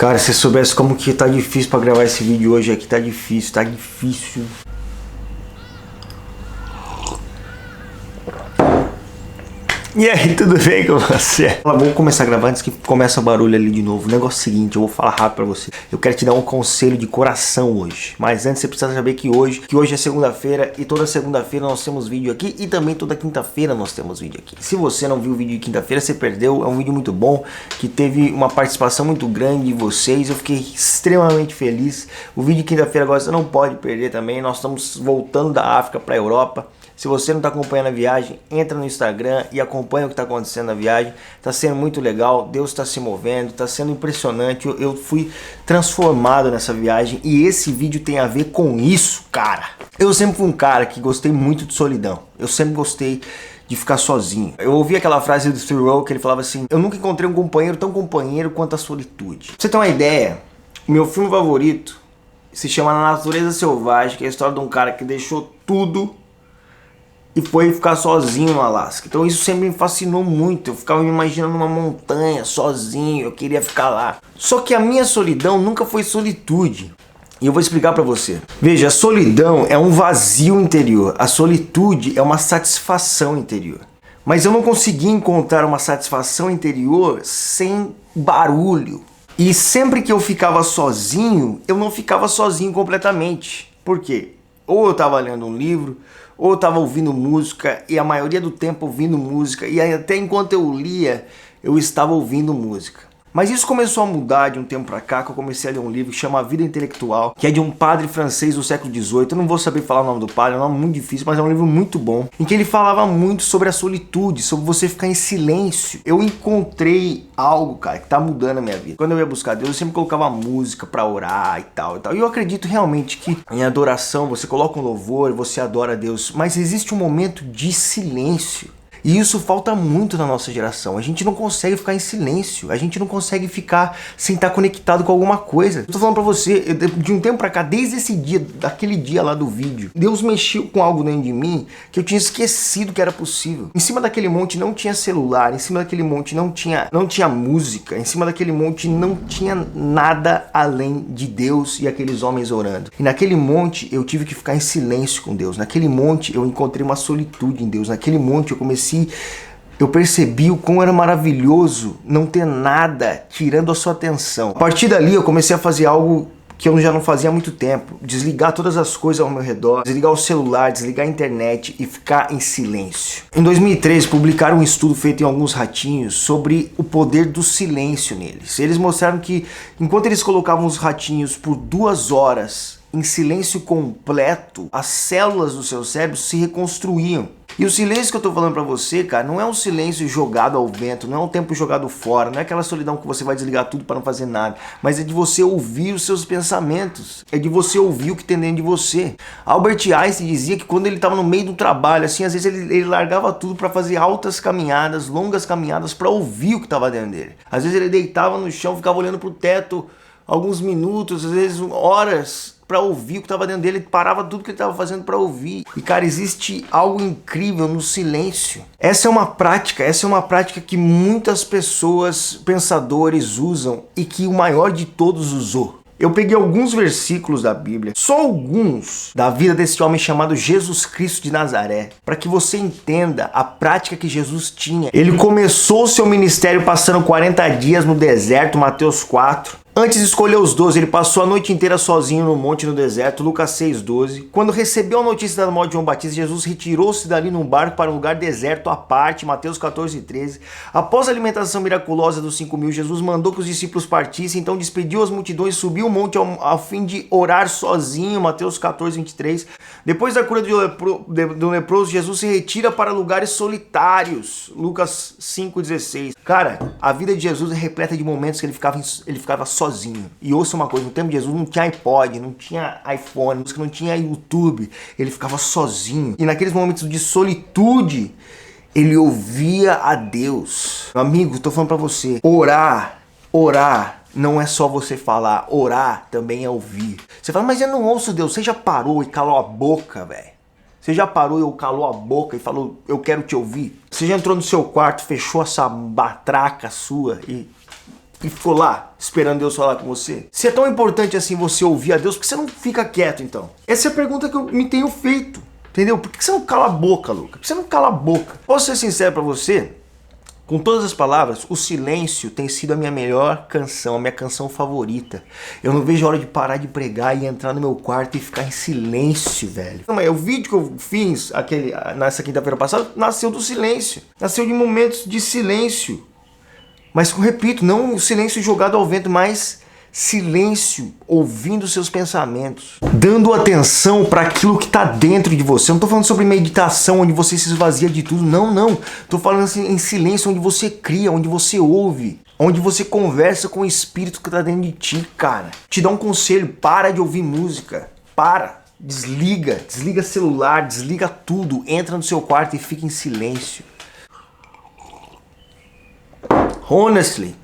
Cara, se você soubesse como que tá difícil pra gravar esse vídeo hoje aqui, tá difícil. E aí, tudo bem com você? Vamos começar a gravar antes que comece o barulho ali de novo. O negócio é o seguinte, eu vou falar rápido pra você. Eu quero te dar um conselho de coração hoje. Mas antes você precisa saber que hoje é segunda-feira e toda segunda-feira nós temos vídeo aqui e também toda quinta-feira nós temos vídeo aqui. Se você não viu o vídeo de quinta-feira, você perdeu. É um vídeo muito bom, que teve uma participação muito grande de vocês. Eu fiquei extremamente feliz. O vídeo de quinta-feira agora você não pode perder também. Nós estamos voltando da África pra Europa. Se você não está acompanhando a viagem, entra no Instagram e acompanha o que está acontecendo na viagem. Está sendo muito legal, Deus está se movendo, está sendo impressionante. Eu fui transformado nessa viagem e esse vídeo tem a ver com isso, cara. Eu sempre fui um cara que gostei muito de solidão. Eu sempre gostei de ficar sozinho. Eu ouvi aquela frase do Thoreau que ele falava assim: eu nunca encontrei um companheiro tão companheiro quanto a solitude. Pra você ter uma ideia, o meu filme favorito se chama Na Natureza Selvagem, que é a história de um cara que deixou tudo e foi ficar sozinho no Alasca. Então isso sempre me fascinou muito. Eu ficava me imaginando numa montanha, sozinho, eu queria ficar lá. Só que a minha solidão nunca foi solitude. E eu vou explicar pra você. Veja, a solidão é um vazio interior. A solitude é uma satisfação interior. Mas eu não consegui encontrar uma satisfação interior sem barulho. E sempre que eu ficava sozinho, eu não ficava sozinho completamente. Por quê? Ou eu estava lendo um livro, ou eu estava ouvindo música, e a maioria do tempo ouvindo música, e até enquanto eu lia, eu estava ouvindo música. Mas isso começou a mudar de um tempo pra cá, que eu comecei a ler um livro que chama A Vida Intelectual, que é de um padre francês do século XVIII. Eu não vou saber falar o nome do padre, é um nome muito difícil, mas é um livro muito bom, em que ele falava muito sobre a solitude, sobre você ficar em silêncio. Eu encontrei algo, cara, que tá mudando a minha vida. Quando eu ia buscar Deus, eu sempre colocava música pra orar e tal. E eu acredito realmente que em adoração, você coloca um louvor, você adora a Deus, mas existe um momento de silêncio. E isso falta muito na nossa geração. A gente não consegue ficar em silêncio. A gente não consegue ficar sem estar conectado com alguma coisa. Eu tô falando pra você, de um tempo pra cá, desde esse dia, daquele dia lá do vídeo, Deus mexeu com algo dentro de mim que eu tinha esquecido que era possível. Em cima daquele monte não tinha celular, em cima daquele monte não tinha música, em cima daquele monte não tinha nada além de Deus e aqueles homens orando. E naquele monte eu tive que ficar em silêncio com Deus. Naquele monte eu encontrei uma solitude em Deus. Naquele monte eu percebi o quão era maravilhoso não ter nada tirando a sua atenção. A partir dali eu comecei a fazer algo que eu já não fazia há muito tempo. Desligar todas as coisas ao meu redor, desligar o celular, desligar a internet e ficar em silêncio. Em 2013 publicaram um estudo feito em alguns ratinhos sobre o poder do silêncio neles. Eles mostraram que enquanto eles colocavam os ratinhos por 2 horas em silêncio completo, as células do seu cérebro se reconstruíam. E o silêncio que eu tô falando pra você, cara, não é um silêncio jogado ao vento, não é um tempo jogado fora, não é aquela solidão que você vai desligar tudo pra não fazer nada, mas é de você ouvir os seus pensamentos, é de você ouvir o que tem dentro de você. Albert Einstein dizia que quando ele tava no meio do trabalho, assim, às vezes ele largava tudo pra fazer altas caminhadas, longas caminhadas, pra ouvir o que tava dentro dele. Às vezes ele deitava no chão, ficava olhando pro teto alguns minutos, às vezes horas, para ouvir o que estava dentro dele, ele parava tudo que ele estava fazendo para ouvir. E cara, existe algo incrível no silêncio. Essa é uma prática que muitas pessoas, pensadores usam e que o maior de todos usou. Eu peguei alguns versículos da Bíblia, só alguns, da vida desse homem chamado Jesus Cristo de Nazaré, para que você entenda a prática que Jesus tinha. Ele começou o seu ministério passando 40 dias no deserto, Mateus 4. Antes de escolher os 12, ele passou a noite inteira sozinho no monte no deserto, Lucas 6,12. Quando recebeu a notícia da morte de João Batista, Jesus retirou-se dali num barco para um lugar deserto à parte, Mateus 14,13. Após a alimentação miraculosa dos 5.000, Jesus mandou que os discípulos partissem, então despediu as multidões, subiu o monte ao fim de orar sozinho, Mateus 14,23. Depois da cura do leproso, Jesus se retira para lugares solitários, Lucas 5,16. Cara, a vida de Jesus é repleta de momentos que ele ficava sozinho. E ouça uma coisa, no tempo de Jesus não tinha iPod, não tinha iPhone, não tinha YouTube, ele ficava sozinho. E naqueles momentos de solitude, ele ouvia a Deus. Meu amigo, tô falando pra você, orar não é só você falar, orar também é ouvir. Você fala, mas eu não ouço Deus. Você já parou e calou a boca, velho? Você já parou e calou a boca e falou, eu quero te ouvir? Você já entrou no seu quarto, fechou essa batraca sua e e ficou lá esperando Deus falar com você? Se é tão importante assim você ouvir a Deus, por que você não fica quieto então? Essa é a pergunta que eu me tenho feito, entendeu? Por que você não cala a boca, Luca? Por que você não cala a boca? Posso ser sincero pra você? Com todas as palavras, o silêncio tem sido a minha melhor canção, a minha canção favorita. Eu não vejo a hora de parar de pregar e entrar no meu quarto e ficar em silêncio, velho. Não, mas o vídeo que eu fiz nessa quinta-feira passada nasceu do silêncio. Nasceu de momentos de silêncio. Mas, repito, não o silêncio jogado ao vento, mas silêncio, ouvindo seus pensamentos, dando atenção para aquilo que está dentro de você. Eu não estou falando sobre meditação, onde você se esvazia de tudo. Não, não. Estou falando assim, em silêncio, onde você cria, onde você ouve, onde você conversa com o espírito que está dentro de ti, cara. Te dá um conselho, para de ouvir música. Para. Desliga celular, desliga tudo. Entra no seu quarto e fica em silêncio. Honestly,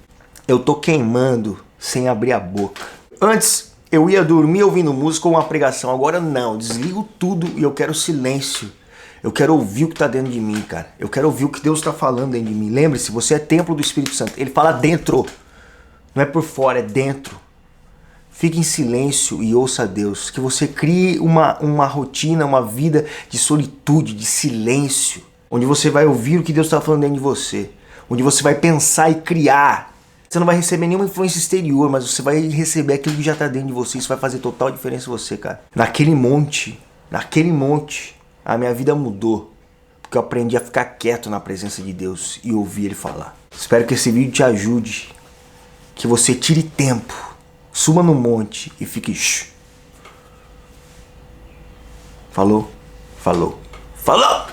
eu tô queimando sem abrir a boca. Antes eu ia dormir ouvindo música ou uma pregação, agora não, desligo tudo e eu quero silêncio. Eu quero ouvir o que tá dentro de mim, cara. Eu quero ouvir o que Deus tá falando dentro de mim. Lembre-se, você é templo do Espírito Santo. Ele fala dentro, não é por fora, é dentro. Fique em silêncio e ouça a Deus. Que você crie uma rotina, uma vida de solitude, de silêncio, onde você vai ouvir o que Deus tá falando dentro de você, onde você vai pensar e criar. Você não vai receber nenhuma influência exterior, mas você vai receber aquilo que já está dentro de você. Isso vai fazer total diferença em você, cara. Naquele monte, a minha vida mudou. Porque eu aprendi a ficar quieto na presença de Deus e ouvir Ele falar. Espero que esse vídeo te ajude. Que você tire tempo, suba no monte e fique... Falou? Falou. Falou!